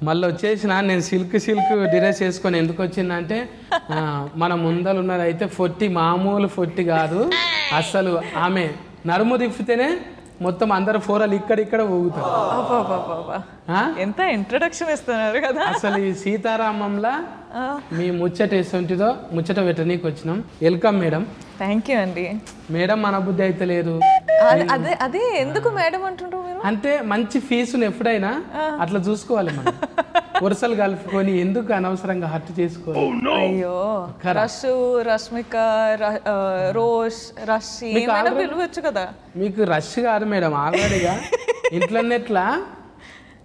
మళ్ళీ వచ్చేసిన నేను సిల్క్ డ్రెస్ వేసుకొని ఎందుకు వచ్చిందంటే మన ముందలు ఉన్నది అయితే ఫొట్టి మామూలు ఫొట్టి కాదు అసలు ఆమె నడుము తిప్పితేనే మొత్తం అందరు ఫోరలు ఇక్కడ ఊగుతారు. ఎంత ఇంట్రడక్షన్ ఇస్తున్నారు కదా. అసలు ఈ సీతారామంలా మీ ముచ్చట ఎటువంటిదో ముచ్చట పెట్టనీకి వచ్చినాం. Welcome madam. థ్యాంక్ యూ అండి. మేడం మన బుద్ధి అయితే లేదు. అదే ఎందుకు మేడం అంటుంటారు మీరు? అంటే మంచి ఫీజును ఎప్పుడైనా అట్లా చూసుకోవాలి మనం. వరుసలు కలుపుకొని ఎందుకు అనవసరంగా హర్ట్ చేసుకోవాలి. అయ్యో రష్, రష్మిక, రోష్, రష్ ఏమైనా పిలవచ్చు కదా. మీకు రష్ కాదు మేడం, ఆల్రెడీగా ఇంట్లోనేట్లా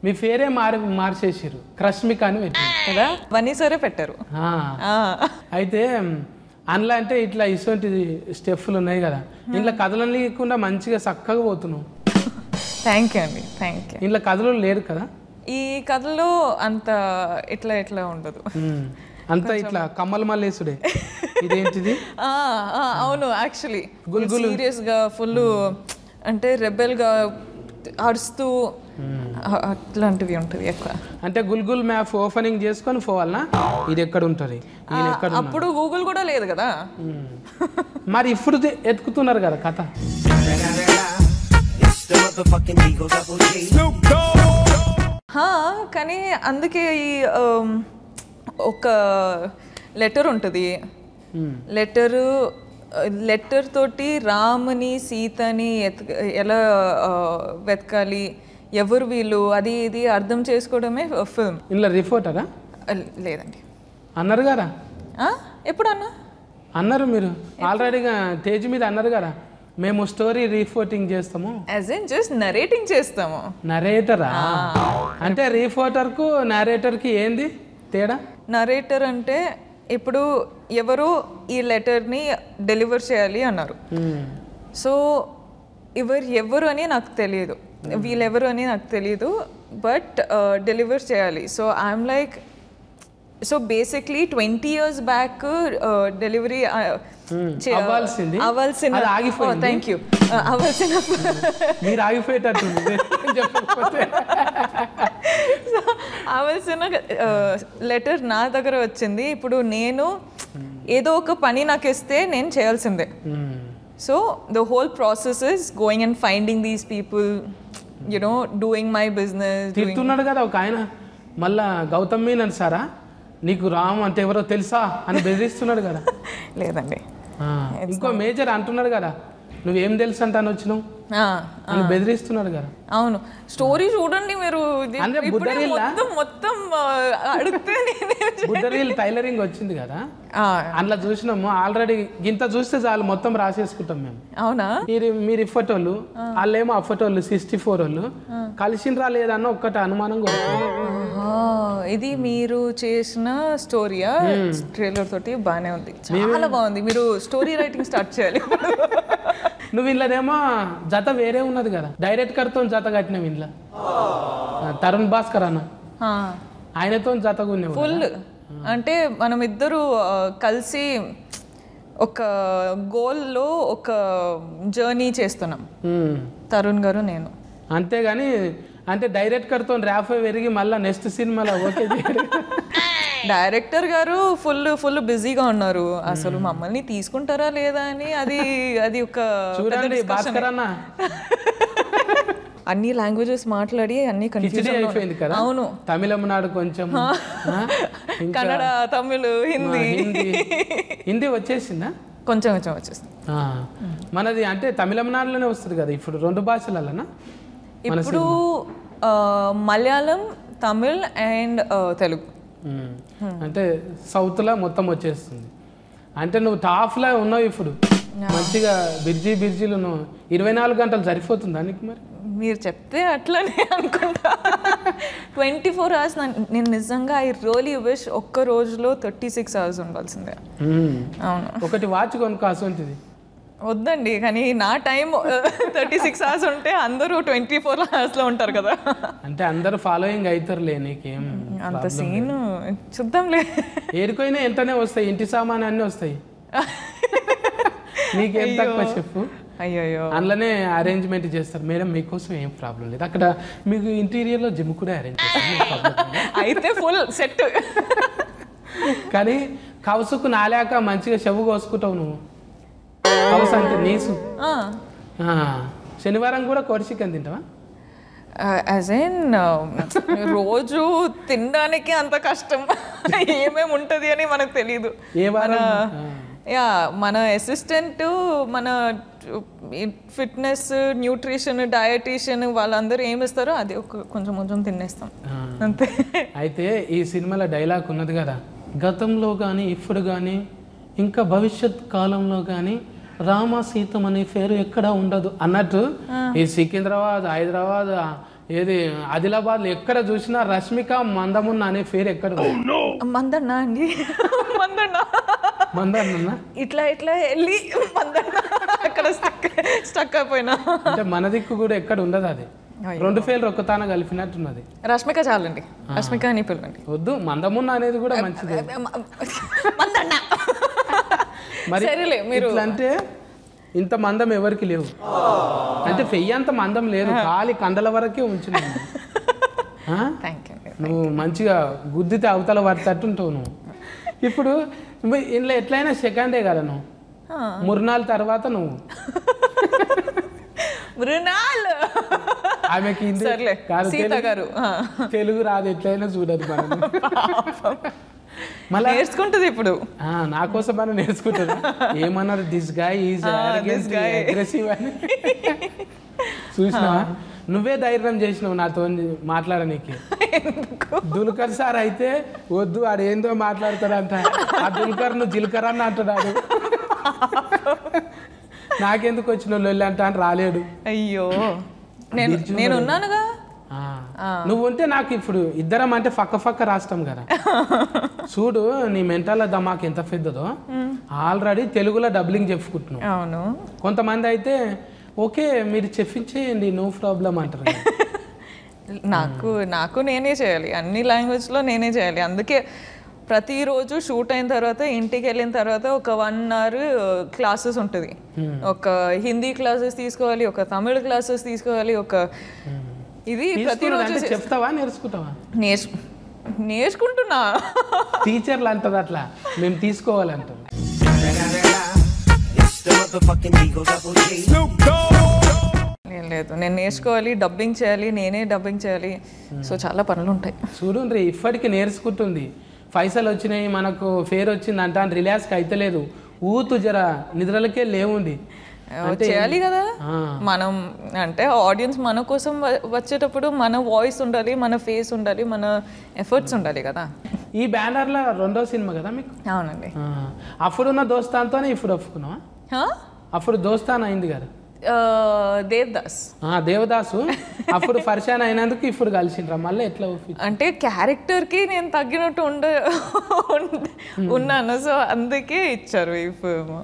మీ పేరే మార్చేసారు, క్రష్మిక అని పెట్టారు కదా. వన్నీ సరే పెట్టారు. అయితే అందులో అంటే ఇట్లా ఇటువంటి స్టెప్పులు ఉన్నాయి కదా, ఇంట్లో కథలు లేకుండా మంచిగా చక్కగా పోతున్నావు. థ్యాంక్ యూ అండి, థ్యాంక్ యూ. ఇంట్లో కథలు లేరు కదా. ఈ కథలో అంత ఇట్లా ఉండదు, అంతా ఇట్లా కమ్మల మల్లేసుడే. ఇదేంటిది? అవును, యాక్చువల్లీ సీరియస్గా ఫుల్ అంటే రెబెల్గా అరుస్తూ అట్లాంటివి ఉంటుంది ఎక్కువ. అంటే గుల్గుల్ మ్యాప్ ఓపెనింగ్ చేసుకొని పోవాలనా? ఇది ఎక్కడ ఉంటుంది? అప్పుడు గూగుల్ కూడా లేదు కదా. మరి ఇప్పుడు ఎత్తుకుతున్నారు కదా కథ. కానీ అందుకే ఈ ఒక లెటర్ ఉంటుంది. లెటర్ తోటి రాముని సీతని ఎలా వెతకాలి, ఎవరు వీళ్ళు, అది ఇది అర్థం చేసుకోవడమే ఫిల్మ్. ఇలా రిపోర్టరా? లేదండి. అన్నారు కదా. ఎప్పుడు అన్నారు మీరు ఆల్రెడీగా స్టేజ్ మీద అన్నారు కదా, మేము స్టోరీ రిపోర్టింగ్ చేస్తాము, యాజ్ ఇన్ జస్ట్ నరేటింగ్ చేస్తాము. నరేటరా? అంటే రిపోర్టర్కు నరేటర్కి ఏంది తేడా? నరేటర్ అంటే ఇప్పుడు ఎవరు ఈ లెటర్ని డెలివర్ చేయాలి అన్నారు. సో ఎవరు అని నాకు తెలియదు, వీళ్ళెవరు అని నాకు తెలియదు, బట్ డెలివర్ చేయాలి. So I'm like, so basically 20 years back delivery అవ్వాల్సిన థ్యాంక్ యూ అవ్వాల్సిన మీరు ఆగిపోయేటట్టు అవ్వాల్సిన లెటర్ నా దగ్గర వచ్చింది. ఇప్పుడు నేను ఏదో ఒక పని నాకు ఇస్తే నేను చేయాల్సిందే. So the whole process is going and finding these people, you know, doing my business. తిడుతున్నాడు కదా ఒక ఆయన, మళ్ళా గౌతమ్ మీనన్ సారా నీకు రామ్ అంటే ఎవరో తెలుసా అని బెదిరిస్తున్నాడు కదా. లేదండి, ఇంకో మేజర్ అంటున్నాడు కదా, నువ్వేం తెలుసు అంటాను వచ్చినావు అని బెదిరిస్తున్నాడు కదా. అవును, స్టోరీ చూడండి మీరు. మొత్తం అడిగితే బుద్ధరీల్ టైలరింగ్ వచ్చింది కదా, అందులో చూసినాము. ఆల్రెడీ ఇంత చూస్తే చాలు మొత్తం రాసేసుకుంటాం మేము. అవునా? మీరు ఇఫటోళ్ళు, వాళ్ళేమో అఫటోళ్ళు 64 వాళ్ళు కలిసినరా లేదన్న ఒక్కటి అనుమానం కొడుతుంది. ఇది మీరు చేసిన స్టోరీయా? ట్రైలర్ తోటి బాగానే ఉంది, చాలా బాగుంది. మీరు స్టోరీ రైటింగ్ స్టార్ట్ చేయాలి. నువ్వు ఇంట్లోనేమో జత వేరే ఉన్నది కదా, డైరెక్టర్తో జత కట్టినావు ఇంట్లో. తరుణ్ భాస్కర్ అన్న ఆయనతో జత కొన్నావు ఫుల్. అంటే మనం ఇద్దరు కలిసి ఒక గోల్లో ఒక జర్నీ చేస్తున్నాం, తరుణ్ గారు నేను. అంతేగాని అంటే డైరెక్టర్తో ర్యాప్ పెరిగి మళ్ళీ నెక్స్ట్ సినిమాలో ఓకే. డైరెక్టర్ గారు ఫుల్ బిజీగా ఉన్నారు, అసలు మమ్మల్ని తీసుకుంటారా లేదా అని. అది ఒక చూడండి భాస్కర్ అన్న అన్ని లాంగ్వేజెస్ మాట్లాడి అన్ని కన్ఫ్యూజన్ అయిపోయింది కదా. అవును, తమిళం నాడు కొంచెం, కన్నడ, తమిళ్, హిందీ వచ్చేసిందా? కొంచెం వచ్చేసింది. మనది అంటే తమిళనాడులోనే వస్తుంది కదా ఇప్పుడు, 2 భాషలనా ఇప్పుడు? మలయాళం, తమిళ్ అండ్ తెలుగు. అంటే సౌత్లో మొత్తం వచ్చేస్తుంది. అంటే నువ్వు టాప్లో ఉన్నావు ఇప్పుడు, మంచిగా బిర్జీలు నువ్వు 24 గంటలు సరిపోతుందా నీకు? మరి మీరు చెప్తే అట్లనే అనుకుంటా. 24 hours. నేను నిజంగా ఐ రియలీ విష్ ఒక్క రోజులో 36 hours ఉండాల్సిందే. అవును, ఒకటి వాచ్ కొనుక్కోవాల్సింది. వద్దండి, కానీ నా టైం 36 hours ఉంటే అందరూ 24 hours లో ఉంటారు కదా. అంటే అందరూ ఫాలోయింగ్ అవుతారులే, నీకేం అంత సీన్ చూద్దాంలే. ఏరుకోయినా ఎంతనే వస్తాయి, ఇంటి సామాన్ అన్నీ వస్తాయి. నీకేం తక్కువ చెప్పు. అయ్యో అందులోనే అరేంజ్మెంట్ చేస్తారు. మేడం మీకోసం ఏం ప్రాబ్లం లేదు, అక్కడ మీకు ఇంటీరియర్లో జిమ్ కూడా అరేంజ్ చేస్తారు. అయితే ఫుల్ సెట్. కానీ కౌసుకు నాలాక మంచిగా చెవు కోసుకుంటావు నువ్వు. కౌసు అంటే నీసు. శనివారం కూడా కోడి చికెన్ తింటావా? యాజ్ ఇన్ రోజు తినడానికి అంత కష్టం ఏమేమి ఉంటుంది అని మనకు తెలియదు. మన అసిస్టెంట్, మన ఫిట్నెస్, న్యూట్రిషన్, డయటీషియన్ వాళ్ళందరూ ఏమి ఇస్తారో అది కొంచెం కొంచెం తినేస్తాం అంతే. అయితే ఈ సినిమాలో డైలాగ్ ఉన్నది కదా, గతంలో కానీ ఇప్పుడు కానీ ఇంకా భవిష్యత్ కాలంలో కానీ రామ సీతం అనే పేరు ఎక్కడా ఉండదు అన్నట్టు ఈ సికింద్రాబాద్, హైదరాబాద్, ఏది ఆదిలాబాద్ ఎక్కడ చూసినా రష్మిక మందమున్న అనే పేరు ఎక్కడ మందన్న అండి. మందన్న ఇట్లా ఇట్లా వెళ్ళి మందన్న అక్కడ స్టక్ అయిపోయినా. అంటే మన దిక్కు కూడా ఎక్కడ ఉండదు అది. 2 పేర్లు ఒక్కతాన కలిపినట్టున్నది. రష్మిక చాలండి, రష్మిక అని పిలవండి. వద్దు, మందమున్న అనేది కూడా మంచిది. మందన్న మరి మీరు అంటే ఇంత మందం ఎవరికి లేవు అంటే పెయ్యంత మందం లేదు, ఖాళీ కండల వరకే ఉంచిన. నువ్వు మంచిగా గుద్దితే అవతల పడతట్టుంటావు నువ్వు. ఇప్పుడు ఇంట్లో ఎట్లయినా సెకండే కదా నువ్వు, మురునాళ్ళ తర్వాత నువ్వు. ఆమెకి తెలుగు రాదు, ఎట్లయినా చూడదు మనం. మళ్ళీ నేర్చుకుంటుంది ఇప్పుడు. నా కోసం మనం నేర్చుకుంటుంది. ఏమన్నారు, దిస్ గాయ్ ఈజ్ అగ్రెసివ్ అని. చూసినా నువ్వే ధైర్యం చేసినావు నాతో మాట్లాడనీకి. దుల్కర్ సార్ అయితే వద్దు, ఆడేందో మాట్లాడతాడంట. ఆ దుల్కర్ నువ్వు జిల్కర్ అని అంటున్నాడు. నాకెందుకు వచ్చిన లొల్లి అంట అని రాలేడు. అయ్యో నేను ఉన్నానుగా. నువ్వు ఉంటే నాకు ఇప్పుడు ఇద్దరం అంటే ఫక్క రాష్ట్రం కదా. చూడు నీ మెంటల్ దమాక్ ఎంత పెద్దదో. ఆల్రెడీ తెలుగులో డబ్లింగ్ చెప్పుకుంటున్నావు. అవును. కొంతమంది అయితే ఓకే మీరు చెప్పించేయండి నో ప్రాబ్లం అంటారు. నాకు నేనే చేయాలి, అన్ని లాంగ్వేజ్లో నేనే చేయాలి. అందుకే ప్రతిరోజు షూట్ అయిన తర్వాత ఇంటికి వెళ్ళిన తర్వాత ఒక 1 hour క్లాసెస్ ఉంటుంది. ఒక హిందీ క్లాసెస్ తీసుకోవాలి, ఒక తమిళ క్లాసెస్ తీసుకోవాలి, ఒక ఇది ప్రతిరోజు. చెప్తావా నేర్చుకుంటావా? నేర్చుకుంటున్నా. టీచర్లు అంటారు అట్లా, మేము తీసుకోవాలంటారు. లేదు, నేను నేర్చుకోవాలి, డబ్బింగ్ చేయాలి, నేనే డబ్బింగ్ చేయాలి. సో చాలా పనులు ఉంటాయి. చూడండి ఇప్పటికి నేర్చుకుంటుంది. పైసలు వచ్చినాయి, మనకు ఫేర్ వచ్చింది అంట అని రిలాక్స్కి అయితే లేదు. ఊతు జర నిద్రలకే లేవుండి చేయాలి కదా మనం. అంటే ఆడియన్స్ మన కోసం వచ్చేటప్పుడు మన వాయిస్ ఉండాలి, మన ఫేస్ ఉండాలి, మన ఎఫర్ట్స్ ఉండాలి కదా. ఈ బ్యానర్లో 2వ సినిమా కదా మీకు? అవునండి. అప్పుడున్న దోస్తాన్తోనే ఇప్పుడు ఒప్పుకున్నావా? అప్పుడు దోస్తాన్ అయింది కదా దేవదాసు. అప్పుడు పరిచయం అయినందుకు ఇప్పుడు కలిసిండ్రా మళ్ళీ ఎట్లా? అంటే క్యారెక్టర్కి నేను తగ్గినట్టు ఉన్నాను, సో అందుకే ఇచ్చారు ఈ ఫిల్మ్.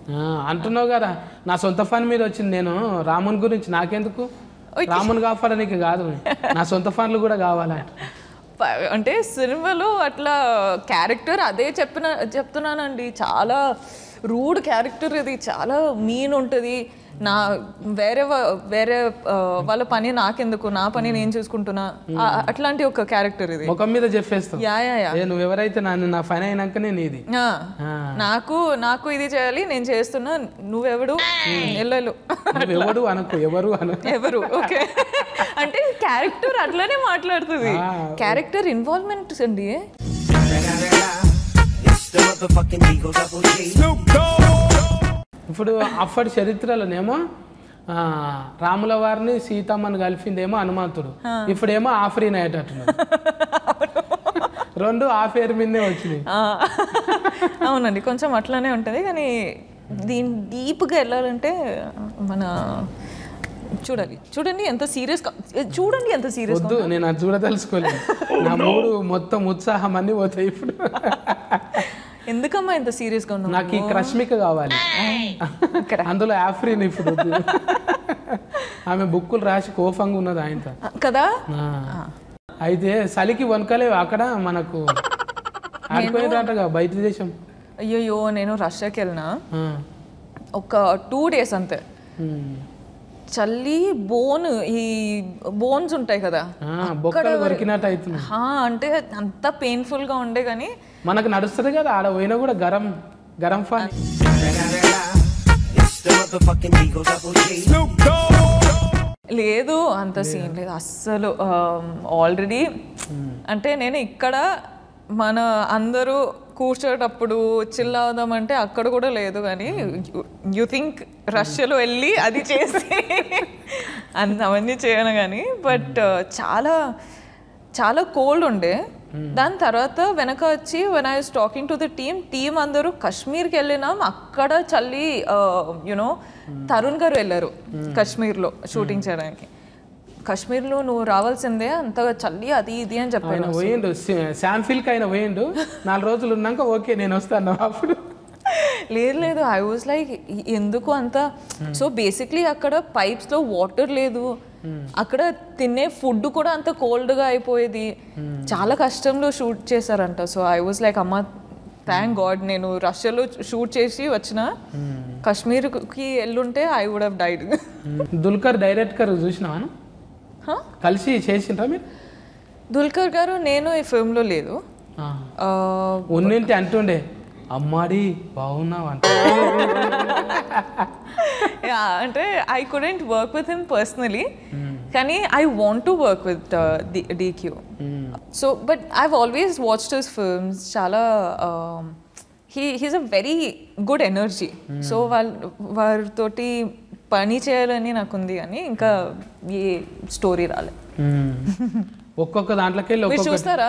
అంటున్నావు కదా నా సొంత ఫన్ మీద వచ్చింది. నేను రాముని గురించి నాకెందుకు, రాముని కాపాడడానికి కాదు, నా సొంత ఫన్లు కూడా కావాలంట. అంటే సినిమాలో అట్లా క్యారెక్టర్ అదే చెప్తున్నానండి. చాలా రూడ్ క్యారెక్టర్ ఇది, చాలా మీన్ ఉంటుంది. వేరే వాళ్ళ పని నాకెందుకు, నా పని నేను చూసుకుంటున్నా, అట్లాంటి ఒక క్యారెక్టర్ ఇది. ముఖం మీద చెప్పేస్తావు. నువ్వు ఎవరైతే నా పని అయినాకనే నీది. నాకు ఇది చేయాలి, నేను చేస్తున్నా, నువ్వెవడు ఎల్లలు ఎవరు అనకు, ఎవరు ఓకే. అంటే క్యారెక్టర్ అట్లానే మాట్లాడుతుంది. క్యారెక్టర్ ఇన్వాల్వ్మెంట్ అండి. ఇప్పుడు అప్పటి చరిత్రలోనేమో రాముల వారిని సీతమ్మని కలిపిందేమో హనుమంతుడు, ఇప్పుడేమో ఆఫ్రీన్ అయ్యేటట్టున్నాడు. 2 ఆ పేరు మీదే వచ్చినాయి. అవునండి, కొంచెం అట్లానే ఉంటుంది. కానీ దీని డీప్గా వెళ్ళాలంటే మన చూడండి ఎంత సీరియస్. వద్దు, నేను అది చూడదలుచుకోలేదు. నా మూడు మొత్తం ఉత్సాహం అన్ని పోతాయి ఇప్పుడు. ఎందుకమ్మా ఎంత సీరియస్గా ఉన్నావు? నాకు ఈ రష్మిక కావాలి, అందులో ఆఫ్రీన్. ఇప్పుడు ఆమె బుక్కులు రాసి కోపంగా ఉన్నది ఆయనతో కదా. అయితే చలికి వనకలే అక్కడ మనకు ఆడిపోయినట్టుగా బయట దేశం. అయ్యో నేను రష్యాకి వెళ్ళినా ఒక 2 days అంతే. చల్లి ఈ బోన్స్ ఉంటాయి కదా బొక్కలు కొరికినట్టు అవుతుంది. అంటే అంత పెయిన్ఫుల్గా ఉండే కానీ మనకు నడుస్తుంది కదా ఆడ పోయినా కూడా గరం ఫాన్. లేదు అంత సీన్ లేదు అస్సలు. ఆల్రెడీ అంటే నేను ఇక్కడ మన అందరూ కూర్చోటప్పుడు చిల్ అవుదామంటే అక్కడ కూడా లేదు. కానీ యూ థింక్ రష్యాలో వెళ్ళి అది చేసి అవన్నీ చేయను కానీ బట్ చాలా చాలా కోల్డ్ ఉండే. దాని తర్వాత వెనక వచ్చి when I was talking to the team అందరూ కాశ్మీర్కి వెళ్ళినాం. అక్కడ చల్లి యునో తరుణ్ గారు వెళ్ళారు కాశ్మీర్లో షూటింగ్ చేయడానికి. కాశ్మీర్లో నువ్వు రావాల్సిందే అంతగా చల్లి అది ఇది అని చెప్పాను. పోయిండు శాంఫిల్కి ఆయన పోయిండు 4 రోజులు ఉన్నాక ఓకే నేను వస్తాను అప్పుడు. లేదు ఐ వాజ్ లైక్ ఎందుకు అంత. సో బేసిక్లీ అక్కడ పైప్స్లో వాటర్ లేదు, అక్కడ తినే ఫుడ్ కూడా అంత కోల్డ్గా అయిపోయేది. చాలా కష్టంలో షూట్ చేశారంట. సో ఐ వాజ్ లైక్ అమ్మ థ్యాంక్ గాడ్ నేను రష్యాలో షూట్ చేసి వచ్చిన. కాశ్మీర్కి వెళ్ళుంటే I would have died. Dulquer director చూసినావా? కలిసి చేసిండ్రా మీరు? దుల్కర్ గారు నేను ఈ ఫిల్మ్లో లేదు. ఉన్నింటి అంటుండే అమ్మాడి బాగున్నావు అంటే. అంటే I couldn't work with him personally కానీ I want to work with DQ. So but I've always watched his films. చాలా he's a very good energy. So వారితోటి పని చేయాలని నాకు ఉంది కానీ ఇంకా ఏ స్టోరీ రాలేదు. ఒక్కొక్క దాంట్లోకి వెళ్ళి చూస్తారా?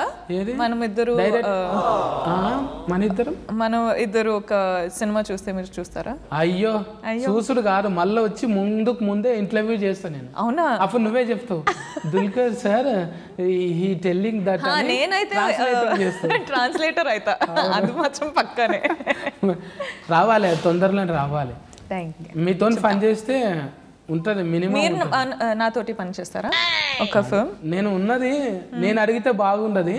మనం ఇద్దరు ఒక సినిమా చూస్తే మీరు చూస్తారా? అయ్యో చూసుడు కాదు, మళ్ళీ వచ్చి ముందే ఇంటర్వ్యూ చేస్తా నేను. అవునా? అప్పుడు నువ్వే చెప్తావు Dulquer sir he telling that. నేనైతే ట్రాన్స్లేటర్ అయితా, అది మాత్రం పక్కనే. రావాలి, తొందరలోనే రావాలి. మీతో పని చేస్తే ఉంటుంది మినిమం. నాతోటి పని చేస్తారా ఒక ఫిల్మ్? నేను ఉన్నది నేను అడిగితే బాగుండదు.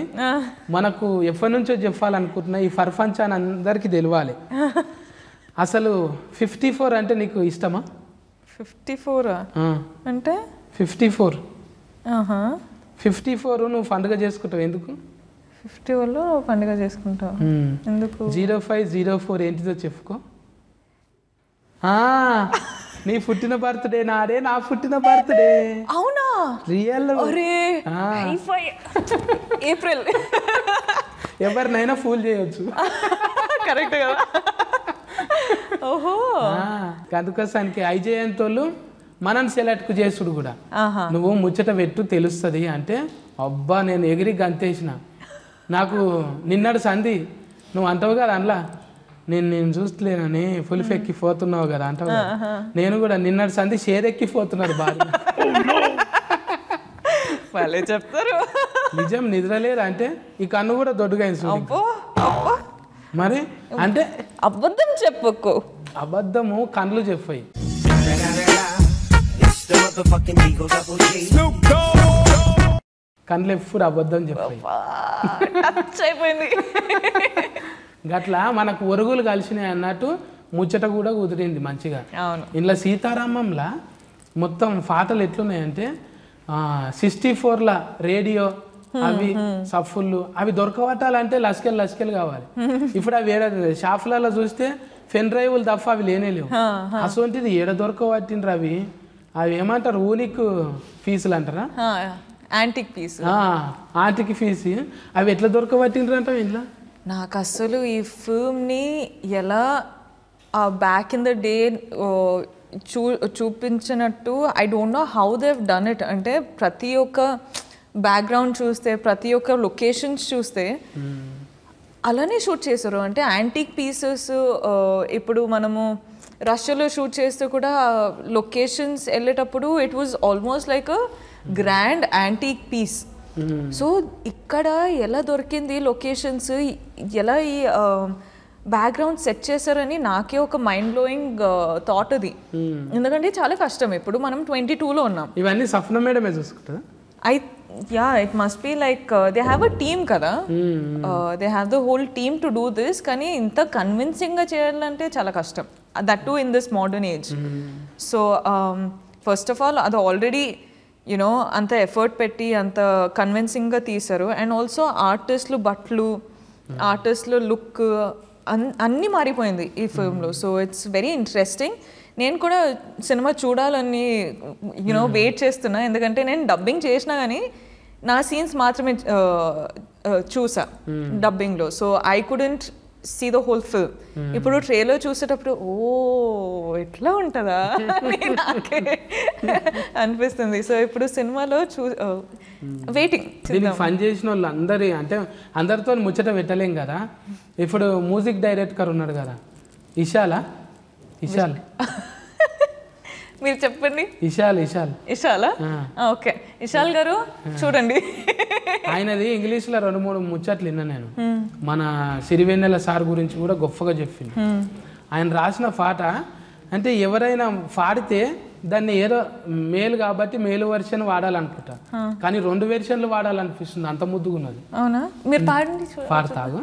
మనకు ఎప్పటి నుంచో చెప్పాలనుకుంటున్నా ఈ ఫర్ఫంచ్ అని అందరికి తెలియాలి. అసలు 54 అంటే నీకు ఇష్టమా? 54 అంటే 54 నువ్వు పండుగ చేసుకుంటావు ఎందుకు? 54లో పండుగ చేసుకుంటావు ఎందుకు? 0504 ఏంటిదో చెప్పుకో. నీ పుట్టిన బర్త్డే నాడే, నా పుట్టిన బర్త్డే. అవునా? రియల్. ఏప్రిల్. ఎవరినైనా ఫూల్ చేయొచ్చు. కరెక్ట్ కదా? ఓహో. అందుకోసానికి ఐజయంతోళ్ళు మనని సెలెక్ట్ చేసుడు కూడా. నువ్వు ముచ్చట పెట్టు తెలుస్తుంది అంటే అబ్బా నేను ఎగిరి గంతేసిన. నాకు నిన్నడు సంధి నువ్వు అంటావు కదా అందులో నేను చూస్తలేనని ఫుల్ ఎక్కిపోతున్నావు కదా అంటావు. నేను కూడా నిన్నటి సంధి షేరెక్కిపోతున్నారు బాగా. వాళ్ళే చెప్తారు. నిజం నిద్రలేరు అంటే ఈ కన్ను కూడా దొడ్డుగా మరి అంటే అబద్ధం చెప్పకు. అబద్ధము కన్నులు చెప్పాయి. కన్నులు ఎప్పుడు అబద్ధం చెప్పాయి. అయిపోయింది. గట్లా మనకు ఒరుగులు కలిసినాయి అన్నట్టు ముచ్చట కూడా కుదిరింది మంచిగా. ఇంట్లో సీతారామంలా మొత్తం పాటలు ఎట్లున్నాయంటే 64ల రేడియో అవి సఫుళ్ళు అవి దొరకబట్టాలంటే లస్కెలు కావాలి. ఇప్పుడు అవి షాపులలో చూస్తే పెన్ డ్రైవ్లు తప్ప అవి లేనేలేవు. అసొంటిది ఏడ దొరకబట్టిండ్రు అవి ఏమంటారు ఊనిక్ పీసులు అంటారా? Antique piece. యాంటిక్ పీస్ అవి ఎట్లా దొరకబట్టిండ్రు అంటావు ఇంట్లో? నాకు అసలు ఈ ఫిల్మ్ని ఎలా బ్యాక్ ఇన్ ద డే చూపించినట్టు I don't know how they have done it. అంటే ప్రతి ఒక్క బ్యాక్గ్రౌండ్ చూస్తే ప్రతి ఒక్క లొకేషన్స్ చూస్తే అలానే షూట్ చేశారు. అంటే యాంటిక్ పీసెస్ ఇప్పుడు మనము రష్యాలో షూట్ చేస్తే కూడా లొకేషన్స్ వెళ్ళేటప్పుడు it was almost like a grand antique piece. So ఇక్కడ ఎలా దొరికింది లొకేషన్స్, ఎలా ఈ బ్యాక్గ్రౌండ్ సెట్ చేశారని నాకే ఒక మైండ్ బ్లోయింగ్ థాట్ అది. ఎందుకంటే చాలా కష్టం. ఇప్పుడు మనం 22లో ఉన్నాం. ఇవన్నీ సఫ్నా మేడమే చూసుకుంటారా? It must be like they have a team కదా, they have the whole team to do this. కానీ ఇంత కన్విన్సింగ్గా చేయాలంటే చాలా కష్టం. That too in this modern age. So first of all అది ఆల్రెడీ యునో అంత ఎఫర్ట్ పెట్టి అంత కన్విన్సింగ్గా తీశారు. అండ్ ఆల్సో ఆర్టిస్టులు బట్టలు, ఆర్టిస్టులు లుక్ అన్నీ మారిపోయింది ఈ ఫిల్మ్లో. So it's very interesting. నేను కూడా సినిమా చూడాలని యూనో వెయిట్ చేస్తున్నా, ఎందుకంటే నేను డబ్బింగ్ చేసినా కానీ నా సీన్స్ మాత్రమే చూసా డబ్బింగ్లో. So I couldn't see the whole film. ఇప్పుడు ట్రైలర్ చూసేటప్పుడు ఓ ఎట్లా ఉంటుందా నాకే అనిపిస్తుంది. సో ఇప్పుడు సినిమాలో వెయిటింగ్. దీనికి ఫన్ చేసిన వాళ్ళు అందరి అంటే అందరితో ముచ్చట పెట్టలేం కదా. ఇప్పుడు మ్యూజిక్ డైరెక్టర్ ఉన్నాడు కదా, ఇషాల్ మీరు చెప్పండి. ఇషాలా? ఓకే, ఇషాల్ గారు చూడండి. ఆయనది ఇంగ్లీష్లో 2-3 ముచ్చట్లు విన్నా నేను. మన సిరివెన్నెల సార్ గురించి కూడా గొప్పగా చెప్పింది. ఆయన రాసిన పాట అంటే ఎవరైనా పాడితే దాన్ని ఏదో మేలు కాబట్టి మేలు వెర్షన్ వాడాలనుకుంటా, కానీ 2 వెర్షన్లు వాడాలనిపిస్తుంది, అంత ముద్దుగా ఉన్నది. అవునా? మీరు పాడండి. పాడతాగు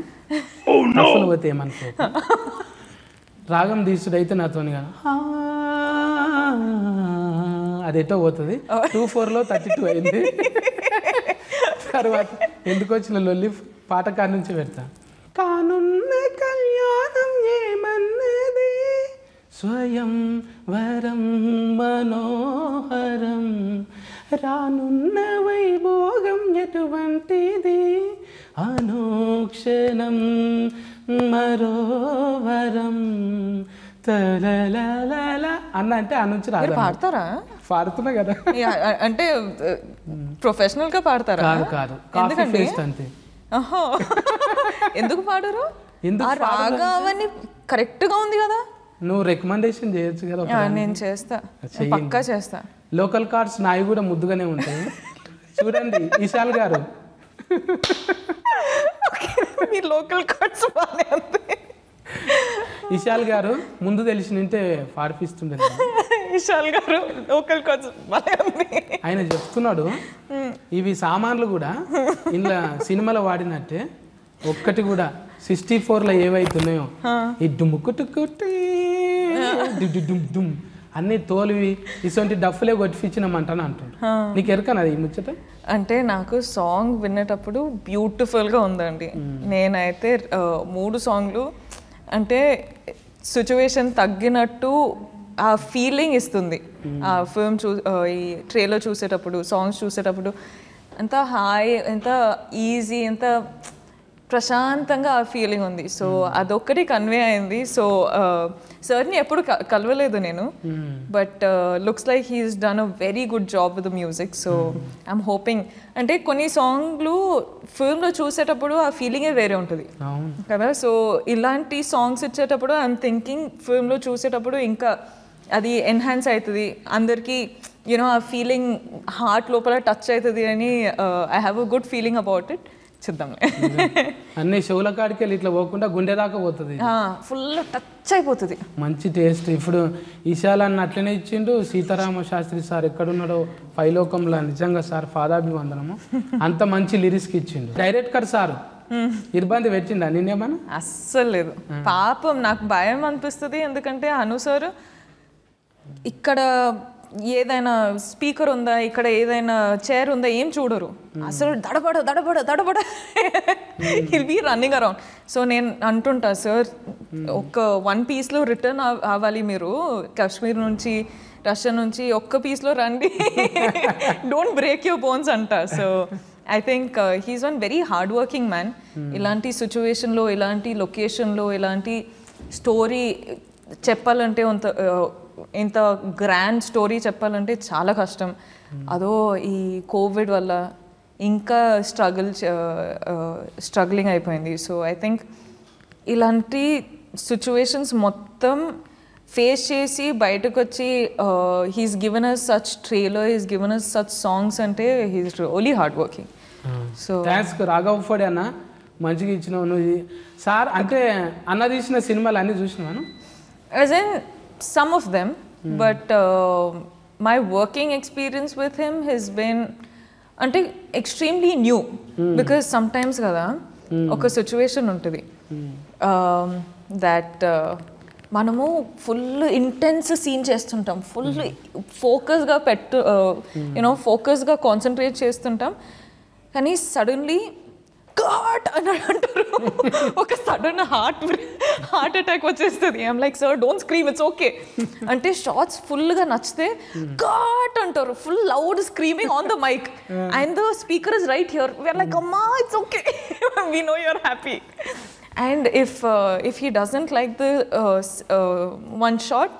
నఫలు పోతే ఏమనుకో. రాగం తీసుడైతే నాతోని కదా అది ఎటో పోతుంది. 2-4లో 32 అయింది. తర్వాత ఎందుకు వచ్చిన లొల్లి పాట కాడి నుంచి పెడతా. కానున్న కళ్యాణం ఏమన్నది స్వయం వరం మనోహరం, రానున్న వైభోగం ఎటువంటిది అనోక్షణం మరో వరం అన్న అంటే ఆ నుంచి రాదు. పాడతారా? పాడుతున్నా కదా. అంటే ప్రొఫెషనల్ గా పాడతారా? కాదు, కాఫీ పేస్ట్ అంతే. ఎందుకు పాడరు? రాగావన్నీ కరెక్ట్ గా ఉంది కదా. నువ్వు రికమెండేషన్ చేయొచ్చు కదా. నేను చేస్తా, పక్కా చేస్తా. లోకల్ కార్డ్స్ నాయి కూడా ముద్దుగానే ఉంటాయి. చూడండి ఇషాల్ గారు, మీ లోకల్ కార్డ్స్ బాగానే ఉంటాయి. ఇషాల్ గారు ముందు తెలిసి నింటే పాడిపిస్తుండే. ఇషాల్ గారు లోకల్ కార్డ్స్ బాగానే ఉన్నాయి. ఆయన చెప్తున్నాడు ఇవి సామాన్లు కూడా ఇలా సినిమాలో వాడినట్టే ఒక్కటి కూడా 64లో ఏవైతున్నాయో ఈ డుమ్ముకుట్టుకుట్టి డుమ్ అన్ని తోలివి ఇటువంటి డఫ్లే కొట్టిపించినామంటాను అంటుండు. నీకు ఎరకనది ఈ ముచ్చట? అంటే నాకు సాంగ్ వినేటప్పుడు బ్యూటిఫుల్గా ఉందండి. నేనైతే 3 సాంగ్లు అంటే సిచ్యువేషన్ తగ్గినట్టు ఆ ఫీలింగ్ ఇస్తుంది. ఆ ఫిల్మ్ ఈ ట్రైలర్ చూసేటప్పుడు, సాంగ్స్ చూసేటప్పుడు ఎంత హాయ్, ఎంత ఈజీ, ఎంత ప్రశాంతంగా ఆ ఫీలింగ్ ఉంది. సో అదొక్కటి కన్వే అయింది. సో సార్ని ఎప్పుడు కలవలేదు నేను, but looks like he's done a very good job with the music. So I'm hoping, అంటే కొన్ని సాంగ్లు ఫిల్మ్లో చూసేటప్పుడు ఆ ఫీలింగే వేరే ఉంటుంది కదా. సో ఇలాంటి సాంగ్స్ ఇచ్చేటప్పుడు ఐఎమ్ థింకింగ్ ఫిల్మ్లో చూసేటప్పుడు ఇంకా అది ఎన్హాన్స్ అవుతుంది, అందరికీ యూనో ఆ ఫీలింగ్ హార్ట్ లోపల టచ్ అవుతుంది అని I have a good feeling about it. చూద్దాంలే. అన్ని షోల కాడికి వెళ్ళి ఇట్లా పోకుండా గుండె దాకా పోతుంది, ఫుల్ టచ్ అయిపోతుంది, మంచి టేస్ట్. ఇప్పుడు ఇషాల్ అన్న అట్లనే ఇచ్చిండు. సీతారామ శాస్త్రి సార్ ఎక్కడున్నాడో పైలోకంలో, నిజంగా సార్ పాదాభివందనము, అంత మంచి లిరిక్స్కి ఇచ్చిండు. డైరెక్టర్ సార్ ఇబ్బంది పెట్టిండా నిన్నేమన్నా? అస్సలు లేదు పాపం. నాకు భయం అనిపిస్తుంది, ఎందుకంటే అను సార్ ఇక్కడ ఏదైనా స్పీకర్ ఉందా, ఇక్కడ ఏదైనా చైర్ ఉందా ఏం చూడరు, అసలు దడబడ దడబడ దడబడ he'll be running around. So నేను అంటుంటా, సార్ ఒక 1 pieceలో రిటర్న్ అవ్వాలి మీరు, కాశ్మీర్ నుంచి రష్యా నుంచి ఒక్క పీస్లో రండి, డోంట్ బ్రేక్ యువర్ బోన్స్ అంట. So I think he's one very hard working man. ఇలాంటి సిచ్యువేషన్లో, ఇలాంటి లొకేషన్లో, ఇలాంటి స్టోరీ చెప్పాలంటే ఇంత గ్రాండ్ స్టోరీ చెప్పాలంటే చాలా కష్టం. అదో ఈ కోవిడ్ వల్ల ఇంకా స్ట్రగ్లింగ్ అయిపోయింది. సో ఐ థింక్ ఇలాంటి సిచ్యువేషన్స్ మొత్తం ఫేస్ చేసి బయటకు వచ్చి he's given us such trailer, he's given us such songs అంటే he's really hard working. So thanks Raghav ఫోడే అన్న, మంచిగా ఇచ్చినావు నువ్వు. సార్ అంటే అన్న తీసిన సినిమాలు అన్నీ చూసినాను. As in some of them, but my working experience with him has been extremely new, because sometimes kada oka situation untadi that మనము ఫుల్ ఇంటెన్స్ సీన్ చేస్తుంటాం, ఫుల్ ఫోకస్గా ఫోకస్గా కాన్సన్ట్రేట్ చేస్తుంటాం. కానీ సడన్లీ గాడ్ అని అంటారు, ఒక సడన్ హార్ట్ అటాక్ వచ్చేస్తుంది. I'm like sir don't scream, it's okay అంటే షార్ట్స్ ఫుల్గా నచ్చితే గాడ్ అంటారు, full loud screaming on the mic and the speaker is right here. We're like అమ్మా it's okay, we know you're happy. And if he doesn't like the one shot,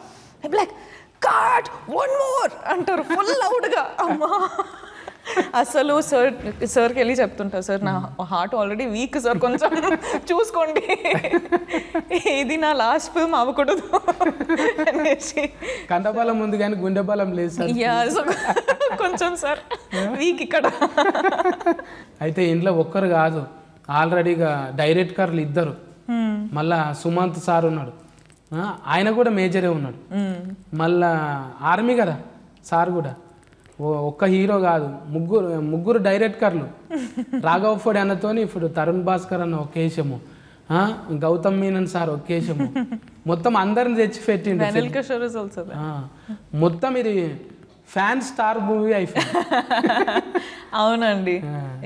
he'll be like, God, one more అంటారు full లౌడ్గా. అమ్మా అసలు సార్కి వెళ్ళి చెప్తుంటారు, sir నా heart already week sir, కొంచెం చూసుకోండి, ఇది నా లాస్ట్ ఫిల్మ్ అవ్వకూడదు అనేసి. కండబలం ఉంది కానీ గుండె బలం లేదు సార్. కొంచెం సార్ వీక్ ఇక్కడ. అయితే ఇంట్లో ఒక్కరు కాదు, ఆల్రెడీగా డైరెక్టర్లు ఇద్దరు, మళ్ళా సుమంత్ సార్ ఉన్నాడు, ఆయన కూడా మేజరే ఉన్నాడు, మళ్ళా ఆర్మీ కదా సార్ కూడా. ఒక్క హీరో కాదు, ముగ్గురు డైరెక్టర్లు. రాఘవ్ ఫోడ్ అన్నతోని ఇప్పుడు తరుణ్ భాస్కర్ అన్న ఒక వేషము, గౌతమ్ మీనన్ సార్ ఒక వేషము, మొత్తం అందరిని తెచ్చి పెట్టిండు. మొత్తం ఇది ఫ్యాన్ స్టార్ మూవీ అయిపోయింది. అవునండి,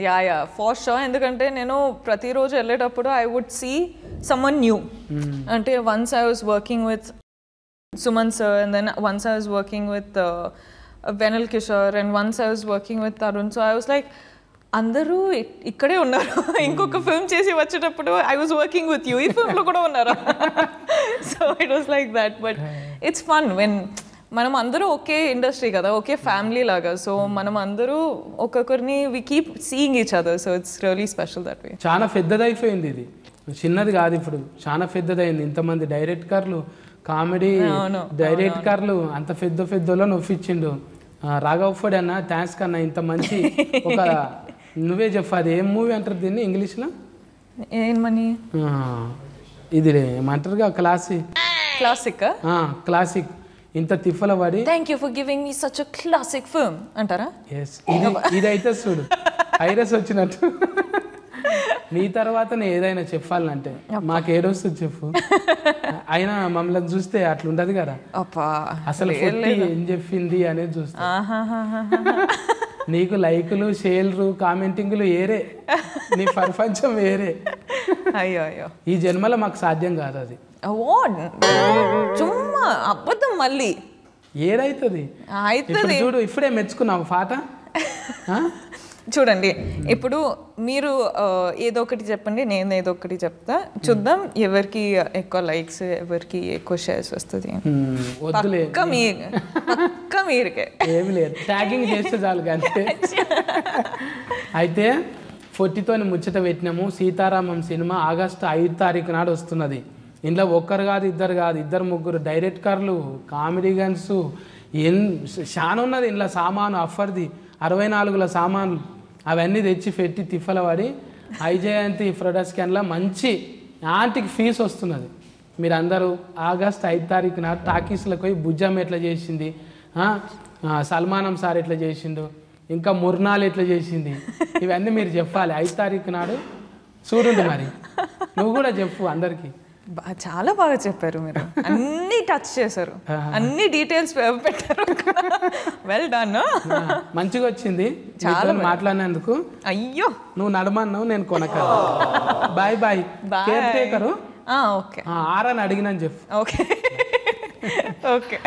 యా ఫర్ షూర్. ఎందుకంటే నేను ప్రతిరోజు వెళ్ళేటప్పుడు I would see someone new. అంటే once I was working with Suman sir, and then once I was working with Vennela Kishore, and once I was working with Tarun. So I was like అందరూ ఇక్కడే ఉన్నారు, ఇంకొక film చేసి వచ్చేటప్పుడు I was working with you, ఈ ఫిల్మ్లో కూడా ఉన్నారు. So it was like that. But it's fun when మనం అందరూ ఒకే ఇండస్ట్రీ కదా, ఒకే ఫ్యామిలీ లాగా. సో మనం అందరూ ఒక్కొక్కరిని we keep seeing each other. So it's really special that way. చాలా పెద్దదైపోయింది ఇది, చిన్నది కాదు ఇప్పుడు, చాలా పెద్దదైంది. ఇంతమంది డైరెక్టర్లు, కామెడీ డైరెక్టర్లు, అంత పెద్దలో నొప్పించిండు రాఘవ్ ఫోడ్ అన్న. థ్యాంక్స్ కన్నా, ఇంత మంచి ఒక నువ్వే చెప్పాది, ఏం మూవీ అంటారు దీన్ని ఇంగ్లీష్లో? ఏమని ఇది ఏమంటారుగా, క్లాసిక్. ఇంత తిఫల పడి thank you for giving me such a classic film అంటారా? ఇదైతే చూడు ఐరస్ వచ్చినట్టు. నీ తర్వాత నేను ఏదైనా చెప్పాలంటే మాకు ఏడొస్తుంది చెప్పు. అయినా మమ్మల్ని చూస్తే అట్లా ఉండదు కదా, అసలు ఏం చెప్పింది అనేది చూస్తా. నీకు లైకులు, షేర్లు, కామెంటింగ్లు ఏరే, నీ ప్రపంచం వేరే. అయ్యో ఈ జన్మలో మాకు సాధ్యం కాదు అది. చుమ్మా అబద్ధం మళ్ళీ ఏదైతుంది చూడు. ఇప్పుడే మెచ్చుకున్నావు పాట. చూడండి, ఇప్పుడు మీరు ఏదో ఒకటి చెప్పండి, నేను ఏదో ఒకటి చెప్తా, చూద్దాం ఎవరికి ఎక్కువ లైక్స్, ఎవరికి ఎక్కువ షేర్స్ వస్తుంది. మీరుకే ఏమి లేదు, ట్యాగింగ్ చేస్తే చాలు కానీ. అయితే 40తోని ముచ్చట పెట్టినాము. సీతారామం సినిమా ఆగస్టు 5 తారీఖు నాడు వస్తున్నది. ఇంట్లో ఒక్కరు కాదు, ఇద్దరు కాదు, ఇద్దరు ముగ్గురు డైరెక్టర్లు, కామెడీగన్స్, చాలా ఉన్నది ఇంట్లో సామాను. అఫర్ది 64 సామాన్లు అవన్నీ తెచ్చి పెట్టి తిఫల పడి ఐజయంతి ప్రొడక్షన్లో మంచి యాంటికి ఫీజు వస్తున్నది. మీరు అందరూ ఆగస్టు 5 తారీఖు నాడు టాకీస్లకు పోయి బుజ్జమ్మ ఎట్లా చేసింది, సల్మానం సార్ ఎట్లా చేసిండు, ఇంకా ముర్నాలు ఎట్లా చేసింది, ఇవన్నీ మీరు చెప్పాలి 5 తారీఖు నాడు. చూడండి మరి, నువ్వు కూడా చెప్పు అందరికీ. చాలా బాగా చెప్పారు మీరు, అన్ని టచ్ చేశారు, అన్ని డీటెయిల్స్ పెట్టారు. Well done. మంచిగా వచ్చింది చాలా మాట్లాడినందుకు. అయ్యో, నువ్వు నడమన్నావు, నేను కొనక. Bye bye. Caretaker. Okay, ఆరని అడిగినని చెప్పు. Okay okay,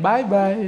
bye bye.